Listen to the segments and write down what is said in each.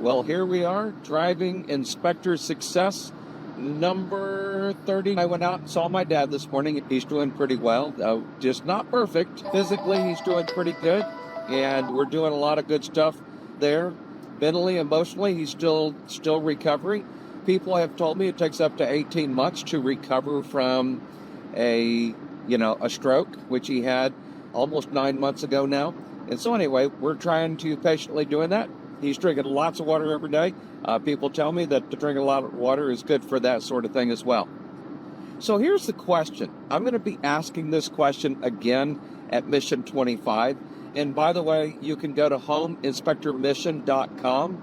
Well, here we are, driving Inspector Success number 30. I went out and saw my dad this morning. He's doing pretty well, just not perfect. Physically, he's doing pretty good, and we're doing a lot of good stuff there. Mentally, emotionally, he's still recovering. People have told me it takes up to 18 months to recover from a stroke, which he had almost 9 months ago now. And so anyway, we're trying to patiently doing that. He's drinking lots of water every day. People tell me that to drink a lot of water is good for that sort of thing as well. So here's the question. I'm going to be asking this question again at Mission 25. And by the way, you can go to homeinspectormission.com,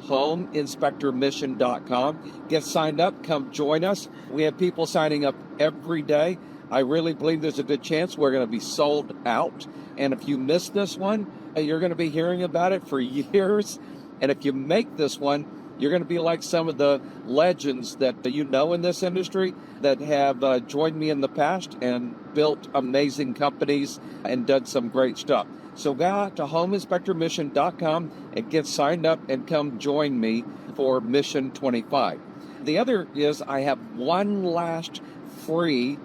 homeinspectormission.com. Get signed up. Come join us. We have people signing up every day. I really believe there's a good chance we're going to be sold out. And if you miss this one, you're going to be hearing about it for years. And if you make this one, you're going to be like some of the legends that you know in this industry that have joined me in the past and built amazing companies and done some great stuff. So go out to homeinspectormission.com and get signed up and come join me for Mission 25. The other is I have one last free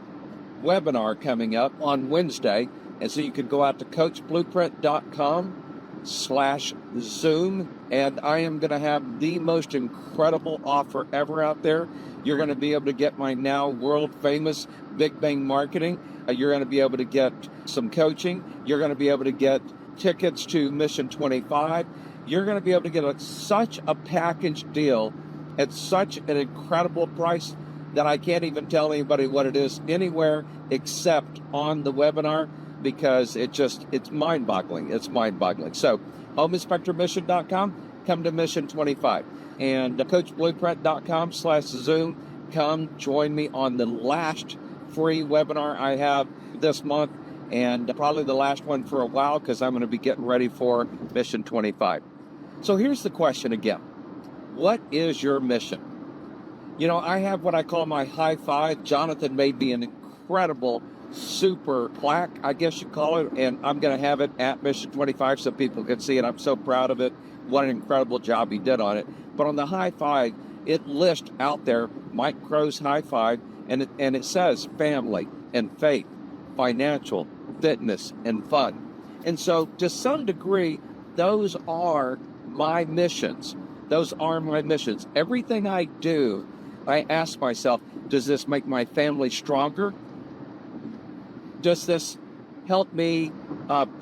webinar coming up on Wednesday. And so you can go out to coachblueprint.com/Zoom, and I am going to have the most incredible offer ever out there. You're going to be able to get my now world famous Big Bang Marketing. You're going to be able to get some coaching. You're going to be able to get tickets to Mission 25. You're going to be able to get such a package deal at such an incredible price that I can't even tell anybody what it is anywhere except on the webinar, because it's mind-boggling. It's mind-boggling. So homeinspectormission.com, come to Mission 25. And coachblueprint.com/Zoom, come join me on the last free webinar I have this month, and probably the last one for a while, because I'm going to be getting ready for Mission 25. So here's the question again. What is your mission? I have what I call my high five. Jonathan made me an incredible super plaque, I guess you call it, and I'm going to have it at Mission 25 so people can see it. I'm so proud of it. What an incredible job he did on it. But on the high five, it lists out there Mike Crow's high five, and it says family and faith, financial, fitness, and fun. And so to some degree, those are my missions. Those are my missions. Everything I do, I ask myself, does this make my family stronger? Does this help me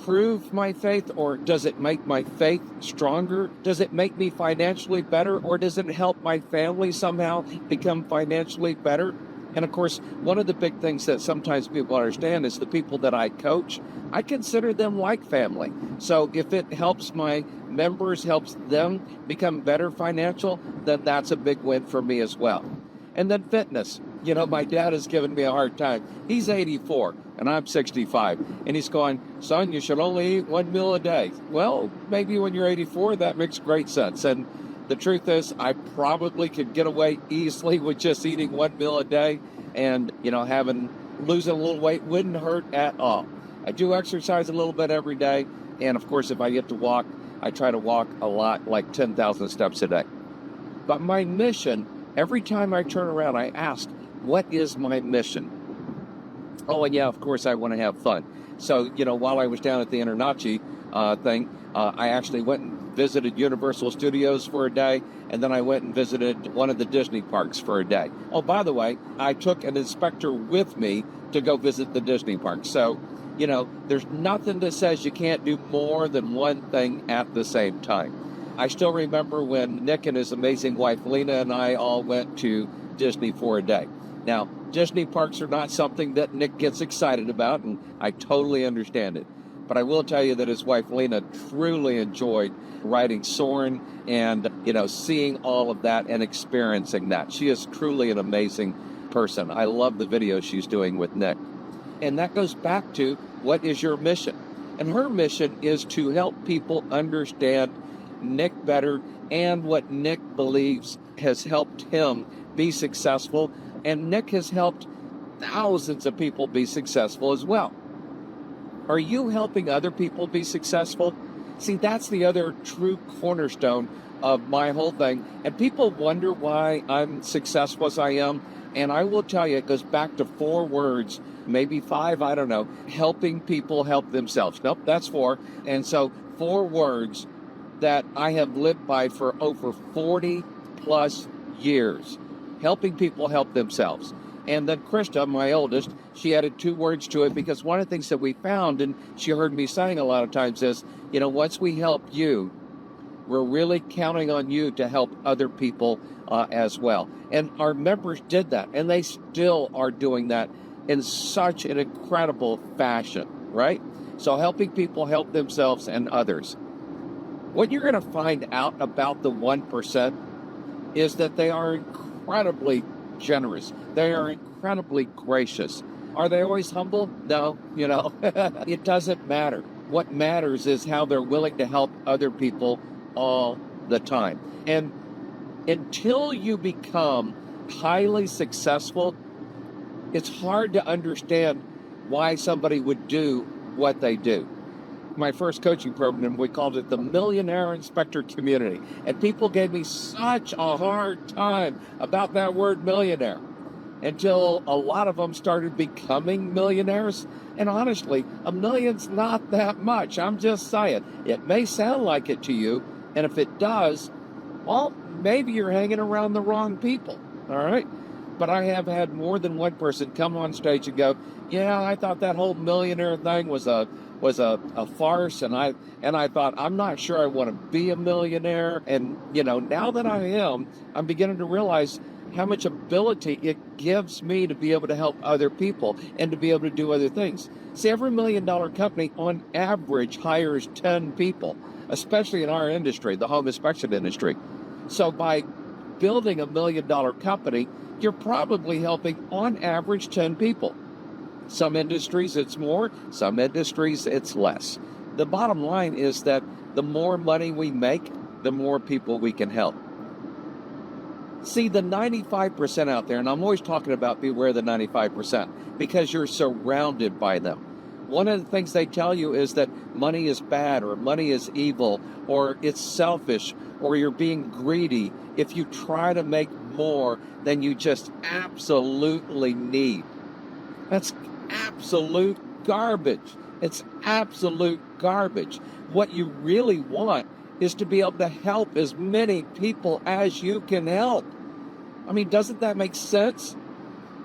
prove my faith, or does it make my faith stronger? Does it make me financially better, or does it help my family somehow become financially better? And of course, one of the big things that sometimes people understand is the people that I coach, I consider them like family. So if it helps my members, helps them become better financial, then that's a big win for me as well. And then fitness. My dad has given me a hard time. He's 84 and I'm 65. And he's going, son, you should only eat one meal a day. Well, maybe when you're 84, that makes great sense. And the truth is, I probably could get away easily with just eating one meal a day, and, losing a little weight wouldn't hurt at all. I do exercise a little bit every day. And of course, if I get to walk, I try to walk a lot, like 10,000 steps a day. But my mission, every time I turn around, I ask, what is my mission? Oh, and yeah, of course, I want to have fun. So, while I was down at the InterNACHI thing, I actually went and visited Universal Studios for a day, and then I went and visited one of the Disney parks for a day. Oh, by the way, I took an inspector with me to go visit the Disney parks. So, there's nothing that says you can't do more than one thing at the same time. I still remember when Nick and his amazing wife, Lena, and I all went to Disney for a day. Now, Disney parks are not something that Nick gets excited about, and I totally understand it. But I will tell you that his wife, Lena, truly enjoyed riding Soarin' and, seeing all of that and experiencing that. She is truly an amazing person. I love the videos she's doing with Nick. And that goes back to, what is your mission? And her mission is to help people understand Nick better and what Nick believes has helped him be successful. And Nick has helped thousands of people be successful as well. Are you helping other people be successful? See, that's the other true cornerstone of my whole thing. And people wonder why I'm successful as I am. And I will tell you, it goes back to 4 words, maybe 5, I don't know. Helping people help themselves. Nope, that's 4. And so 4 words that I have lived by for over 40 plus years. Helping people help themselves. And then Krista, my oldest, she added 2 words to it, because one of the things that we found, and she heard me saying a lot of times, is, once we help you, we're really counting on you to help other people as well. And our members did that, and they still are doing that in such an incredible fashion, right? So helping people help themselves and others. What you're going to find out about the 1% is that they are incredibly generous. They are incredibly gracious. Are they always humble? No, it doesn't matter. What matters is how they're willing to help other people all the time. And until you become highly successful, it's hard to understand why somebody would do what they do. My first coaching program, we called it the Millionaire Inspector Community. And people gave me such a hard time about that word millionaire, until a lot of them started becoming millionaires. And honestly, $1 million's not that much. I'm just saying. It may sound like it to you, and if it does, well, maybe you're hanging around the wrong people, all right? But I have had more than one person come on stage and go, yeah, I thought that whole millionaire thing was a farce, and I thought, I'm not sure I want to be a millionaire. And now that I am, I'm beginning to realize how much ability it gives me to be able to help other people and to be able to do other things. See, every $1 million company on average hires 10 people, especially in our industry, the home inspection industry. So by building $1 million company, you're probably helping on average 10 people. Some industries it's more, some industries it's less. The bottom line is that the more money we make, the more people we can help. See, the 95% out there, and I'm always talking about beware the 95%, because you're surrounded by them. One of the things they tell you is that money is bad, or money is evil, or it's selfish, or you're being greedy if you try to make more than you just absolutely need. That's absolute garbage. It's absolute garbage. What you really want is to be able to help as many people as you can help. I mean, doesn't that make sense?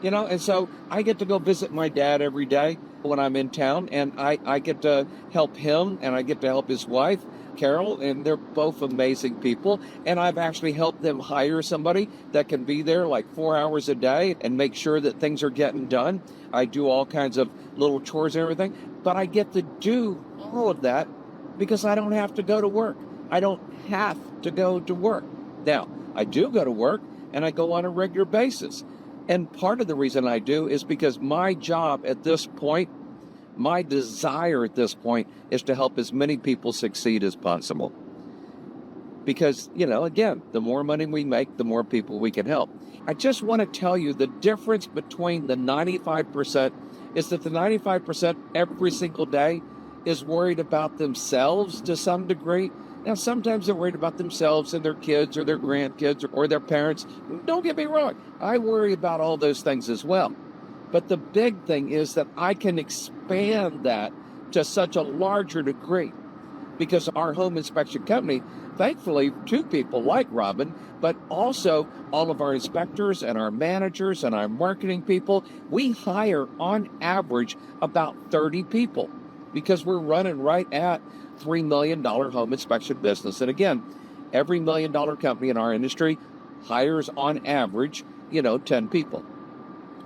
And so I get to go visit my dad every day when I'm in town, and I get to help him, and I get to help his wife, Carol, and they're both amazing people. And I've actually helped them hire somebody that can be there like 4 hours a day and make sure that things are getting done. I do all kinds of little chores and everything, but I get to do all of that because I don't have to go to work. I don't have to go to work. Now, I do go to work, and I go on a regular basis. And part of the reason I do is because my job at this point, my desire at this point, is to help as many people succeed as possible. Because, again, the more money we make, the more people we can help. I just want to tell you the difference between the 95% is that the 95% every single day is worried about themselves to some degree. Now, sometimes they're worried about themselves and their kids or their grandkids or their parents. Don't get me wrong. I worry about all those things as well. But the big thing is that I can expand that to such a larger degree, because our home inspection company, thankfully, 2 people like Robin, but also all of our inspectors and our managers and our marketing people, we hire on average about 30 people, because we're running right at $3 million home inspection business. And again, every $1 million company in our industry hires on average, 10 people.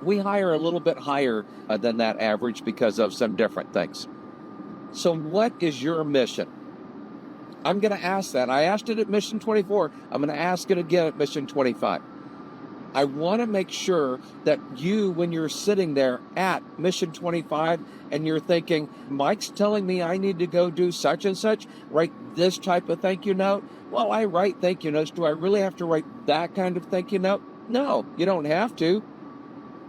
We hire a little bit higher than that average because of some different things. So what is your mission? I'm going to ask that. I asked it at Mission 24. I'm going to ask it again at Mission 25. I want to make sure that you, when you're sitting there at Mission 25 and you're thinking, Mike's telling me I need to go do such and such, write this type of thank you note. Well, I write thank you notes. Do I really have to write that kind of thank you note? No, you don't have to.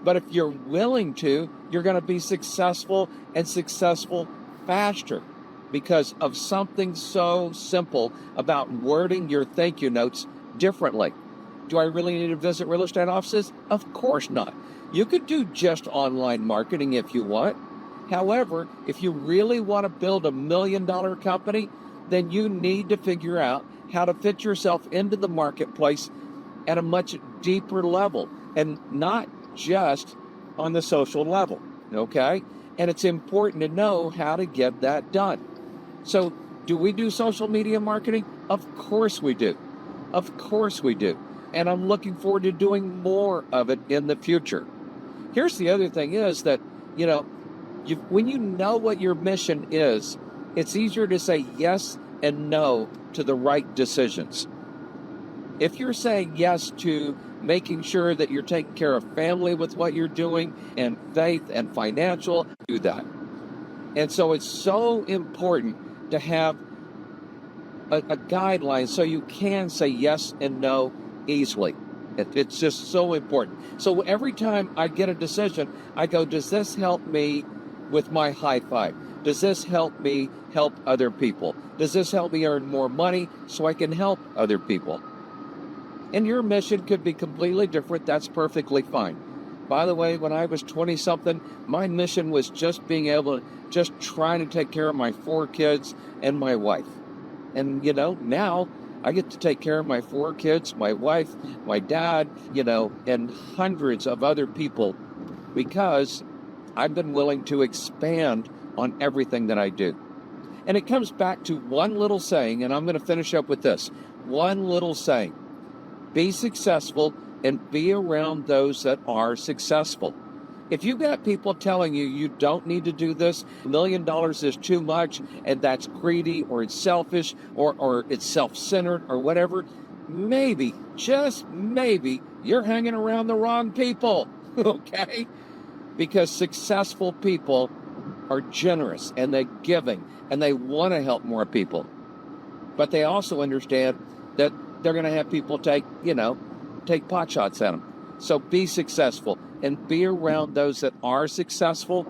But if you're willing to, you're going to be successful and successful faster. because of something so simple about wording your thank you notes differently. Do I really need to visit real estate offices? Of course not. You could do just online marketing if you want. However, if you really want to build $1 million company, then you need to figure out how to fit yourself into the marketplace at a much deeper level and not just on the social level, okay? And it's important to know how to get that done. So, do we do social media marketing? Of course we do. Of course we do. And I'm looking forward to doing more of it in the future. Here's the other thing is that, when you know what your mission is, it's easier to say yes and no to the right decisions. If you're saying yes to making sure that you're taking care of family with what you're doing and faith and financial, do that. And so it's so important to have a guideline so you can say yes and no easily. It's just so important. So every time I get a decision, I go, does this help me with my high five? Does this help me help other people? Does this help me earn more money so I can help other people? And your mission could be completely different. That's perfectly fine. By the way, when I was 20-something, my mission was just being able to just trying to take care of my 4 kids and my wife. And, now I get to take care of my 4 kids, my wife, my dad, and hundreds of other people because I've been willing to expand on everything that I do. And it comes back to one little saying, and I'm going to finish up with this. One little saying. Be successful and be around those that are successful. If you've got people telling you you don't need to do this, $1 million is too much, and that's greedy, or it's selfish, or it's self-centered, or whatever, maybe, just maybe, you're hanging around the wrong people, okay? Because successful people are generous, and they're giving, and they want to help more people. But they also understand that they're going to have people take pot shots at them. So be successful and be around those that are successful,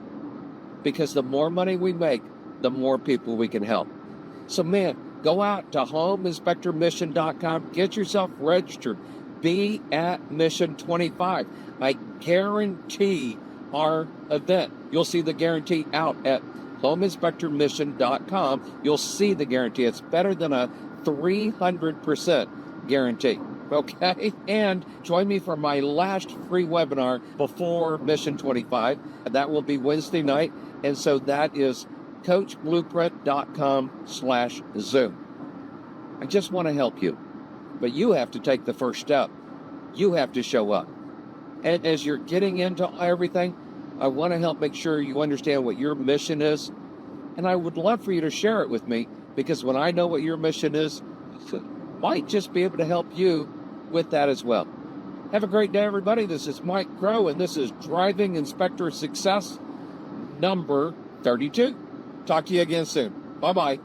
because the more money we make, the more people we can help. So man, go out to homeinspectormission.com, get yourself registered, be at Mission 25. I guarantee our event. You'll see the guarantee out at homeinspectormission.com. You'll see the guarantee. It's better than a 300% guarantee. Okay? And join me for my last free webinar before Mission 25. That will be Wednesday night. And so that is coachblueprint.com/Zoom. I just want to help you. But you have to take the first step. You have to show up. And as you're getting into everything, I want to help make sure you understand what your mission is. And I would love for you to share it with me, because when I know what your mission is, I might just be able to help you with that as well. Have a great day, everybody. This is Mike Crow, and this is Driving Inspector Success number 32. Talk to you again soon. Bye-bye.